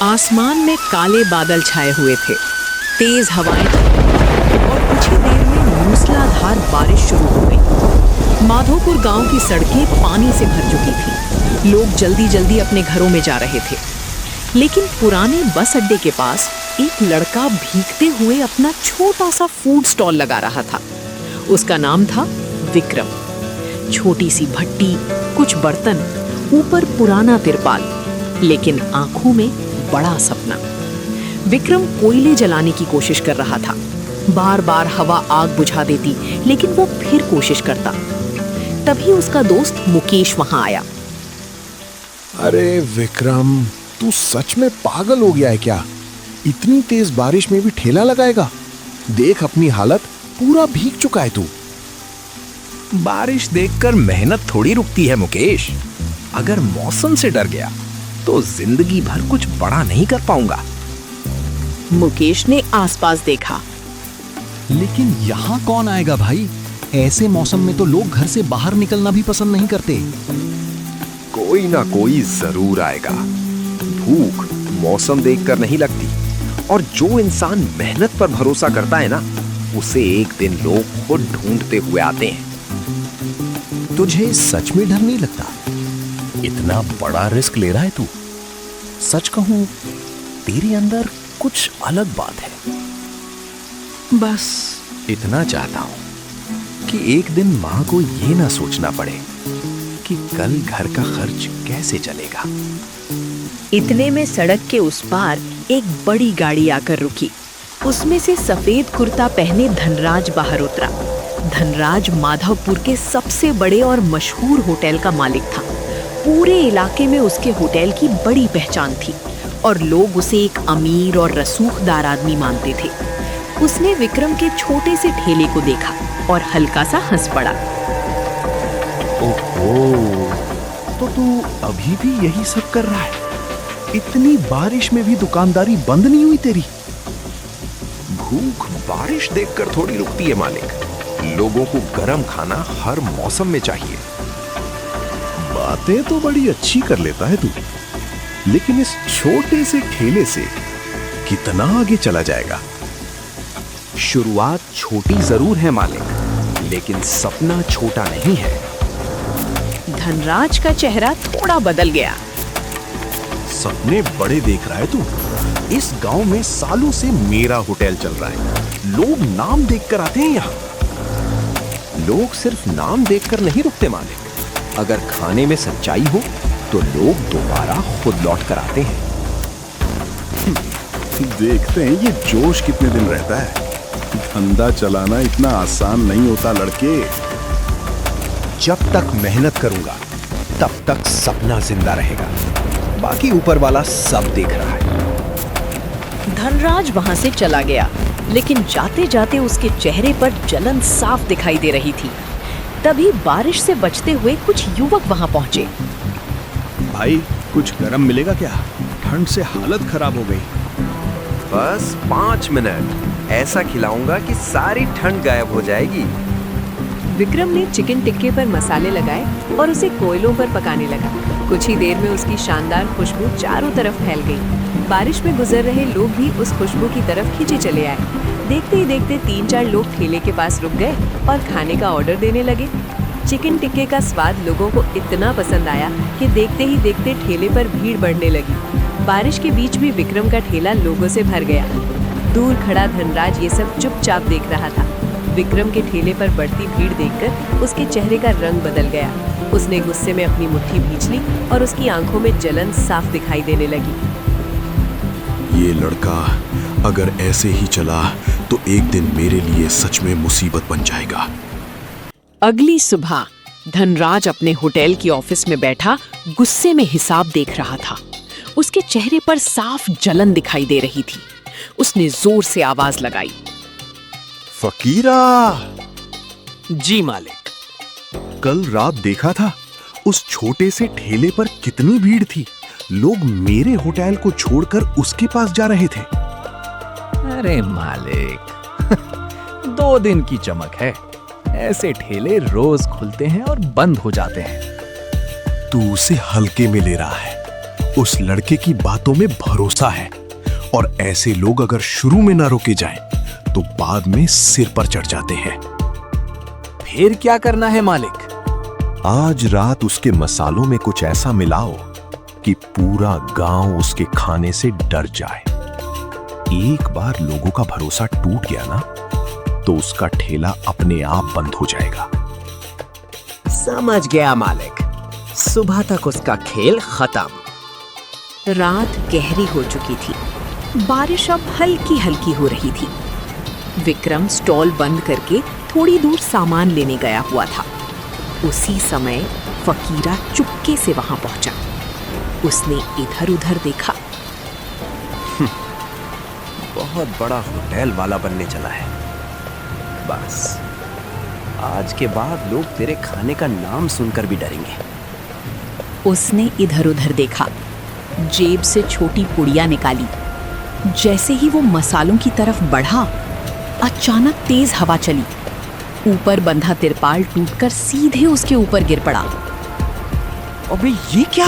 आसमान में काले बादल छाए हुए थे, तेज हवाएं और कुछ ही देर में मूसलाधार बारिश शुरू हो गई। माधोपुर गांव की सड़कें पानी से भर चुकी थीं। लोग जल्दी जल्दी अपने घरों में जा रहे थे, लेकिन पुराने बस अड्डे के पास एक लड़का भीगते हुए अपना छोटा सा फूड स्टॉल लगा रहा था। उसका नाम था विक्रम। छोटी सी भट्टी, कुछ बर्तन, ऊपर पुराना तिरपाल, लेकिन आंखों में बड़ा सपना। विक्रम कोयले जलाने की कोशिश कर रहा था। बार बार हवा आग बुझा देती, लेकिन वो फिर कोशिश करता। तभी उसका दोस्त मुकेश वहां आया। अरे विक्रम, तू सच में पागल हो गया है क्या? इतनी तेज बारिश में भी ठेला लगाएगा? देख अपनी हालत, पूरा भीग चुका है तू। बारिश देखकर मेहनत थोड़ी रुकती है मुकेश। अगर मौसम से डर गया तो जिंदगी भर कुछ बड़ा नहीं कर पाऊंगा। मुकेश ने आसपास देखा। लेकिन यहाँ कौन आएगा भाई? ऐसे मौसम में तो लोग घर से बाहर निकलना भी पसंद नहीं करते। कोई ना कोई जरूर आएगा। भूख मौसम देखकर नहीं लगती, और जो इंसान मेहनत पर भरोसा करता है ना, उसे एक दिन लोग खुद ढूंढते हुए आते हैं। तुझे सच में डर नहीं लगता? इतना बड़ा रिस्क ले रहा है तू। सच कहूं, तेरे अंदर कुछ अलग बात है। बस इतना चाहता हूं कि एक दिन मां को ये ना सोचना पड़े कि कल घर का खर्च कैसे चलेगा। इतने में सड़क के उस पार एक बड़ी गाड़ी आकर रुकी। उसमें से सफेद कुर्ता पहने धनराज बाहर उतरा। धनराज माधवपुर के सबसे बड़े और मशहूर होटल का मालिक था। पूरे इलाके में उसके होटल की बड़ी पहचान थी और लोग उसे एक अमीर और रसूखदार आदमी मानते थे। उसने विक्रम के छोटे से ठेले को देखा और हल्का सा हंस पड़ा। ओहो, तो तू अभी भी यही सब कर रहा है? इतनी बारिश में भी दुकानदारी बंद नहीं हुई तेरी? भूख बारिश देखकर थोड़ी रुकती है मालिक। लोगों को गर्म खाना हर मौसम में चाहिए। बातें तो बड़ी अच्छी कर लेता है तू, लेकिन इस छोटे से ठेले से कितना आगे चला जाएगा? शुरुआत छोटी जरूर है मालिक, लेकिन सपना छोटा नहीं है। धनराज का चेहरा थोड़ा बदल गया। सपने बड़े देख रहा है तू। इस गांव में सालों से मेरा होटल चल रहा है। लोग नाम देखकर आते हैं यहाँ। लोग सिर्फ नाम देखकर नहीं रुकते मालिक। अगर खाने में सच्चाई हो तो लोग दोबारा खुद लौट कर आते हैं। देखते हैं ये जोश कितने दिन रहता है। धंधा चलाना इतना आसान नहीं होता लड़के। जब तक मेहनत करूंगा तब तक सपना जिंदा रहेगा। बाकी ऊपर वाला सब देख रहा है। धनराज वहां से चला गया, लेकिन जाते जाते उसके चेहरे पर जलन साफ दिखाई दे रही थी। तभी बारिश से बचते हुए कुछ युवक वहां पहुंचे। भाई, कुछ गरम मिलेगा क्या? ठंड से हालत खराब हो गई। बस 5 मिनट ऐसा खिलाऊंगा कि सारी ठंड गायब हो जाएगी। विक्रम ने चिकन टिक्के पर मसाले लगाए और उसे कोयलों पर पकाने लगा। कुछ ही देर में उसकी शानदार खुशबू चारों तरफ फैल गई। बारिश में गुजर रहे लोग भी उस खुशबू की तरफ खींचे चले आए। देखते ही देखते 3-4 लोग ठेले के पास रुक गए और खाने का ऑर्डर देने लगे। चिकन टिक्के का स्वाद लोगों को इतना पसंद आया कि देखते ही देखते ठेले पर भीड़ बढ़ने लगी। बारिश के बीच भी विक्रम का ठेला लोगों से भर गया। दूर खड़ा धनराज ये सब चुपचाप देख रहा था। विक्रम के ठेले पर बढ़ती भीड़ देखकर उसके चेहरे का रंग बदल गया। उसने गुस्से में अपनी मुट्ठी भींच ली और उसकी आंखों में जलन साफ दिखाई देने लगी। ये लड़का अगर ऐसे ही चला तो एक दिन मेरे लिए सच में मुसीबत बन जाएगा। अगली सुबह धनराज अपने होटल की ऑफिस में बैठा गुस्से में हिसाब देख रहा था। उसके चेहरे पर साफ जलन दिखाई दे रही थी। उसने जोर से आवाज लगाई, फकीरा। जी मालिक। कल रात देखा था उस छोटे से ठेले पर कितनी भीड़ थी। लोग मेरे होटल को छोड़कर उसके पास जा रहे थे। अरे मालिक, 2 दिन की चमक है। ऐसे ठेले रोज खुलते हैं और बंद हो जाते हैं। तू उसे हल्के में ले रहा है। उस लड़के की बातों में भरोसा है और ऐसे लोग अगर शुरू में ना रोके जाएं, तो बाद में सिर पर चढ़ जाते हैं। फिर क्या करना है मालिक? आज रात उसके मसालों में कुछ ऐसा मिलाओ कि पूरा गांव उसके खाने से डर जाए। एक बार लोगों का भरोसा टूट गया ना, तो उसका ठेला अपने आप बंद हो जाएगा। समझ गया मालिक। सुबह तक उसका खेल खत्म। रात गहरी हो चुकी थी। बारिश अब हल्की हल्की हो रही थी। विक्रम स्टॉल बंद करके थोड़ी दूर सामान लेने गया हुआ था। उसी समय फकीरा चुपके से वहां पहुंचा। उसने इधर उधर देखा। बहुत बड़ा होटल वाला बनने चला है। बस आज के बाद लोग तेरे खाने का नाम सुनकर भी डरेंगे। उसने इधर उधर देखा, जेब से छोटी पुड़िया निकाली। जैसे ही वो मसालों की तरफ बढ़ा, अचानक तेज हवा चली। ऊपर बंधा तिरपाल टूटकर सीधे उसके ऊपर गिर पड़ा। अबे ये क्या?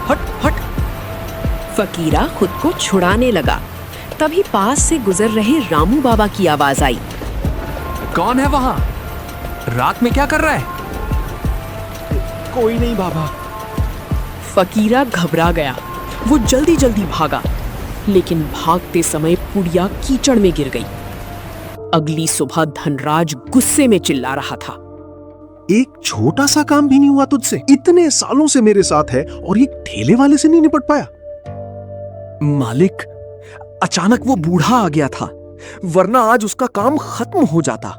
हट हट। फकीरा खुद को छुड़ाने लगा। तभी पास से गुजर रहे रामू बाबा की आवाज आई। कौन है वहां? रात में क्या कर रहा है? कोई नहीं बाबा। फकीरा घबरा गया। वो जल्दी जल्दी भागा, लेकिन भागते समय पुड़िया कीचड़ में गिर गई। अगली सुबह धनराज गुस्से में चिल्ला रहा था। एक छोटा सा काम भी नहीं हुआ तुझसे? इतने सालों से मेरे साथ है और एक ठेले वाले से नहीं निपट पाया? मालिक, अचानक वो बूढ़ा आ गया था, वरना आज उसका काम खत्म हो जाता।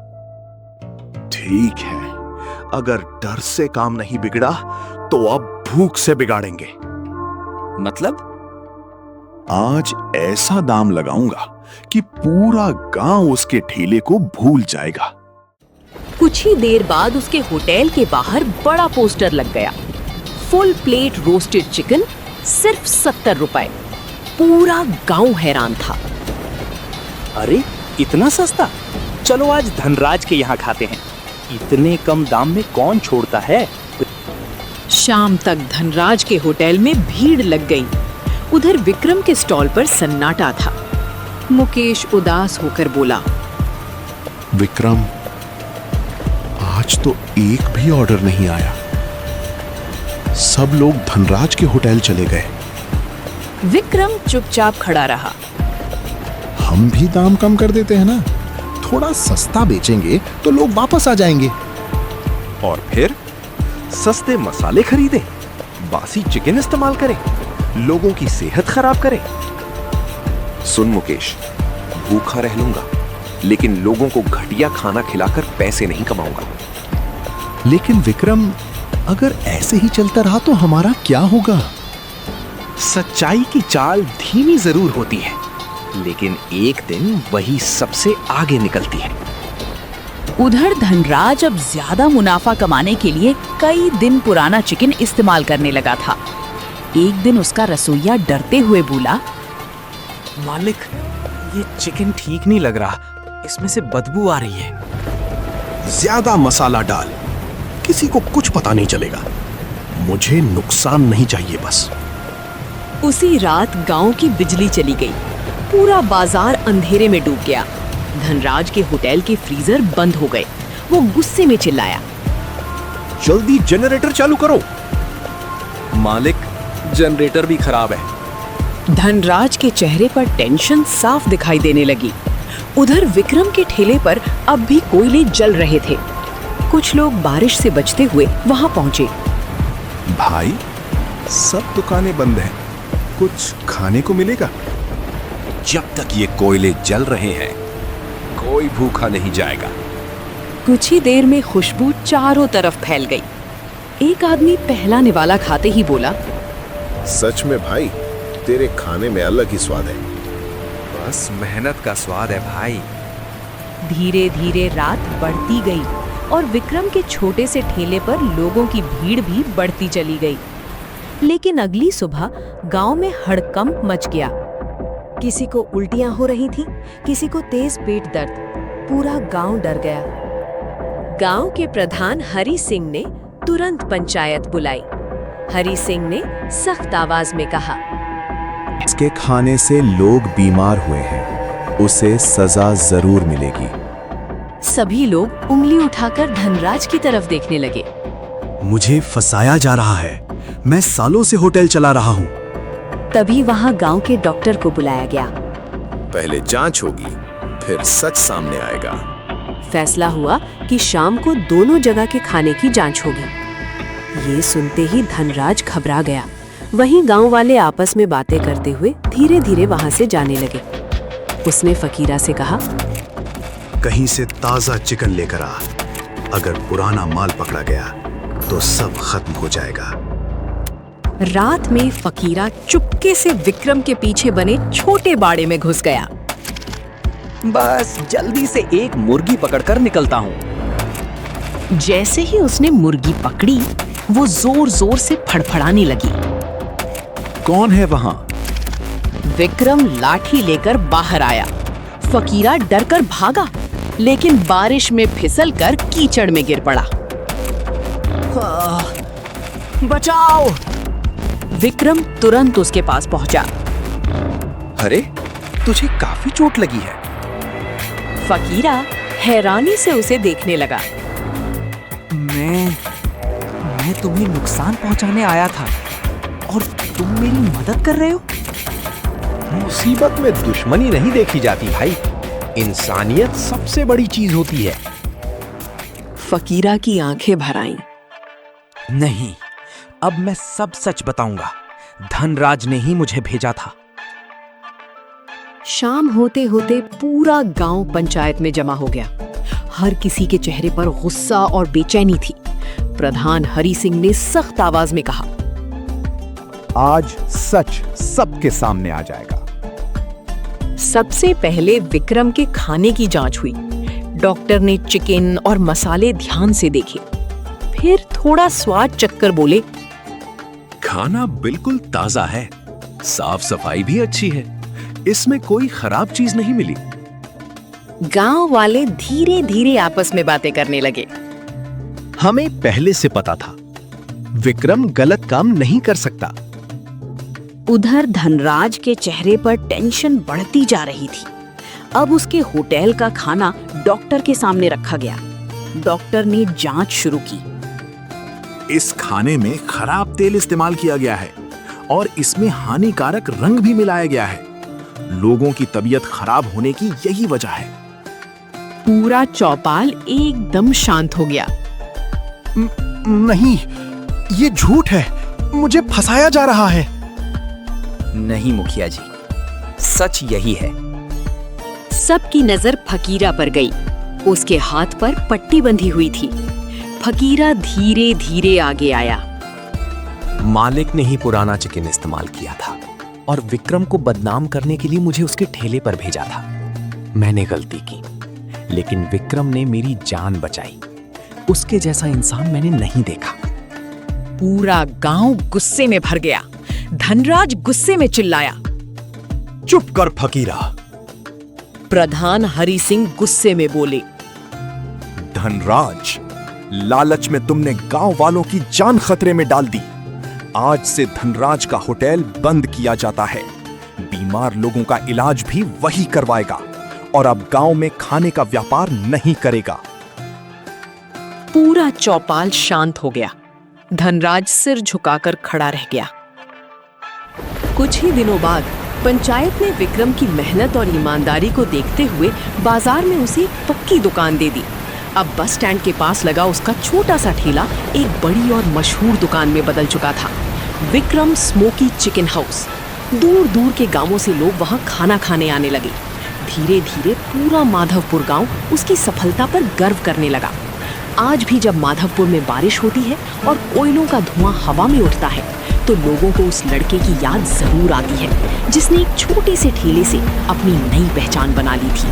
ठीक है, अगर डर से काम नहीं बिगड़ा तो अब भूख से बिगाड़ेंगे। मतलब? आज ऐसा दाम लगाऊंगा कि पूरा गांव उसके ठेले को भूल जाएगा। कुछ ही देर बाद उसके होटल के बाहर बड़ा पोस्टर लग गया। फुल प्लेट रोस्टेड चिकन, सिर्फ 70 रुपए। पूरा गांव हैरान था। अरे इतना सस्ता? चलो आज धनराज के यहाँ खाते हैं। इतने कम दाम में कौन छोड़ता है? शाम तक धनराज के होटल में भीड़ लग गई। उधर विक्रम के स्टॉल पर सन्नाटा था। मुकेश उदास होकर बोला, विक्रम, आज तो एक भी ऑर्डर नहीं आया। सब लोग धनराज के होटल चले गए। विक्रम चुपचाप खड़ा रहा। हम भी दाम कम कर देते हैं ना, थोड़ा सस्ता बेचेंगे तो लोग वापस आ जाएंगे। और फिर सस्ते मसाले खरीदे, बासी चिकन इस्तेमाल करें, लोगों की सेहत खराब करें। सुन मुकेश, भूखा रह लूंगा, लेकिन लोगों को घटिया खाना खिलाकर पैसे नहीं कमाऊंगा। लेकिन विक्रम, अगर ऐसे ही चलता रहा तो हमारा क्या होगा? सच्चाई की चाल धीमी जरूर होती है, लेकिन एक दिन वही सबसे आगे निकलती है। उधर धनराज अब ज्यादा मुनाफा कमाने के लिए कई दिन पुराना चिकन इस्तेमाल करने लगा था। एक दिन उसका रसोइया डरते हुए बोला, मालिक, ये चिकन ठीक नहीं लग रहा, इसमें से बदबू आ रही है। ज्यादा मसाला डाल, किसी को कुछ पता नहीं चलेगा। मुझे नुकसान नहीं चाहिए बस। उसी रात गांव की बिजली चली गई। पूरा बाजार अंधेरे में डूब गया। धनराज के होटल के फ्रीजर बंद हो गए। वो गुस्से में चिल्लाया, जल्दी जनरेटर चालू करो। मालिक, जनरेटर भी खराब है। धनराज के चेहरे पर टेंशन साफ दिखाई देने लगी। उधर विक्रम के ठेले पर अब भी कोयले जल रहे थे। कुछ लोग बारिश से बचते हुए वहां पहुंचे। भाई, सब दुकानें बंद हैं, कुछ खाने को मिलेगा? जब तक ये कोयले जल रहे हैं, कोई भूखा नहीं जाएगा। कुछ ही देर में खुशबू चारों तरफ फैल गई। एक आदमी पहला निवाला खाते ही बोला, सच में भाई, तेरे खाने में अलग ही स्वाद है। बस मेहनत का स्वाद है भाई। धीरे धीरे रात बढ़ती गई और विक्रम के छोटे से ठेले पर लोगों की भीड़ भी बढ़ती चली गई। लेकिन अगली सुबह गांव में हड़कंप मच गया। किसी को उल्टियां हो रही थी, किसी को तेज पेट दर्द। पूरा गांव डर गया। गांव के प्रधान हरि सिंह ने तुरंत पंचायत बुलाई। हरी सिंह ने सख्त आवाज में कहा। इसके खाने से लोग बीमार हुए हैं, उसे सजा जरूर मिलेगी। सभी लोग उंगली उठाकर धनराज की तरफ देखने लगे। मुझे फंसाया जा रहा है। मैं सालों से होटल चला रहा हूँ। तभी वहां गांव के डॉक्टर को बुलाया गया। पहले जांच होगी, फिर सच सामने आएगा। फैसला हुआ कि शाम को दोनों जगह के खाने की जांच होगी। ये सुनते ही धनराज घबरा गया। वहीं गांव वाले आपस में बातें करते हुए धीरे धीरे वहां से जाने लगे। उसने फकीरा से कहा, कहीं से ताजा चिकन लेकर आ। अगर पुराना माल पकड़ा गया तो सब खत्म हो जाएगा। रात में फकीरा चुपके से विक्रम के पीछे बने छोटे बाड़े में घुस गया। बस जल्दी से एक मुर्गी पकड़कर निकलता हूँ। जैसे ही उसने मुर्गी पकड़ी, वो जोर जोर से फड़फड़ाने लगी। कौन है वहां? विक्रम लाठी लेकर बाहर आया। फकीरा डरकर भागा, लेकिन बारिश में फिसलकर कीचड़ में गिर पड़ा। बचाओ! विक्रम तुरंत उसके पास पहुंचा। अरे, तुझे काफी चोट लगी है। फकीरा हैरानी से उसे देखने लगा। मैं तुम्हें नुकसान पहुंचाने आया था और तुम मेरी मदद कर रहे हो? मुसीबत में दुश्मनी नहीं देखी जाती भाई। इंसानियत सबसे बड़ी चीज होती है। फकीरा की आंखें भर आईं। नहीं, अब मैं सब सच बताऊंगा। धनराज ने ही मुझे भेजा था। शाम होते होते पूरा गांव पंचायत में जमा हो गया। हर किसी के चेहरे पर गुस्सा और बेचैनी थी। प्रधान हरी सिंह ने सख्त आवाज में कहा, आज सच सबके सामने आ जाएगा। सबसे पहले विक्रम के खाने की जांच हुई। डॉक्टर ने चिकन और मसाले ध्यान से देखे, फिर थोड़ा स्वाद चखकर बोले, खाना बिल्कुल ताजा है, साफ सफाई भी अच्छी है, इसमें कोई खराब चीज नहीं मिली। गांव वाले धीरे धीरे आपस में बातें करने लगे। हमें पहले से पता था, विक्रम गलत काम नहीं कर सकता। उधर धनराज के चेहरे पर टेंशन बढ़ती जा रही थी। अब उसके होटल का खाना डॉक्टर के सामने रखा गया। डॉक्टर ने जांच शुरू की। इस खाने में खराब तेल इस्तेमाल किया गया है और इसमें हानिकारक रंग भी मिलाया गया है। लोगों की तबीयत खराब होने की यही वजह है। पूरा चौपाल एकदम शांत हो गया। नहीं, ये झूठ है, मुझे फंसाया जा रहा है। नहीं मुखिया जी, सच यही है। सबकी नजर फकीरा पर गई। उसके हाथ पर पट्टी बंधी हुई थी। फकीरा धीरे धीरे आगे आया। मालिक ने ही पुराना चिकन इस्तेमाल किया था और विक्रम को बदनाम करने के लिए मुझे उसके ठेले पर भेजा था। मैंने गलती की, लेकिन विक्रम ने मेरी जान बचाई। उसके जैसा इंसान मैंने नहीं देखा। पूरा गांव गुस्से में भर गया। धनराज गुस्से में चिल्लाया, चुप कर फकीरा। प्रधान हरी सिंह गुस्से में बोले, धनराज, लालच में तुमने गांव वालों की जान खतरे में डाल दी। आज से धनराज का होटल बंद किया जाता है। बीमार लोगों का इलाज भी वही करवाएगा और अब गांव में खाने का व्यापार नहीं करेगा। पूरा चौपाल शांत हो गया। धनराज सिर झुकाकर खड़ा रह गया। कुछ ही दिनों बाद पंचायत ने विक्रम की मेहनत और ईमानदारी को देखते हुए बाजार में उसे एक पक्की दुकान दे दी। अब बस स्टैंड के पास लगा उसका छोटा सा ठेला एक बड़ी और मशहूर दुकान में बदल चुका था, विक्रम स्मोकी चिकन हाउस। दूर दूर के गांवों से लोग वहां खाना खाने आने लगे। धीरे धीरे पूरा माधवपुर गांव उसकी सफलता पर गर्व करने लगा। आज भी जब माधवपुर में बारिश होती है और कोयलों का धुआं हवा में उठता है, तो लोगों को उस लड़के की याद जरूर आती है जिसने एक छोटे से ठेले से अपनी नई पहचान बना ली थी।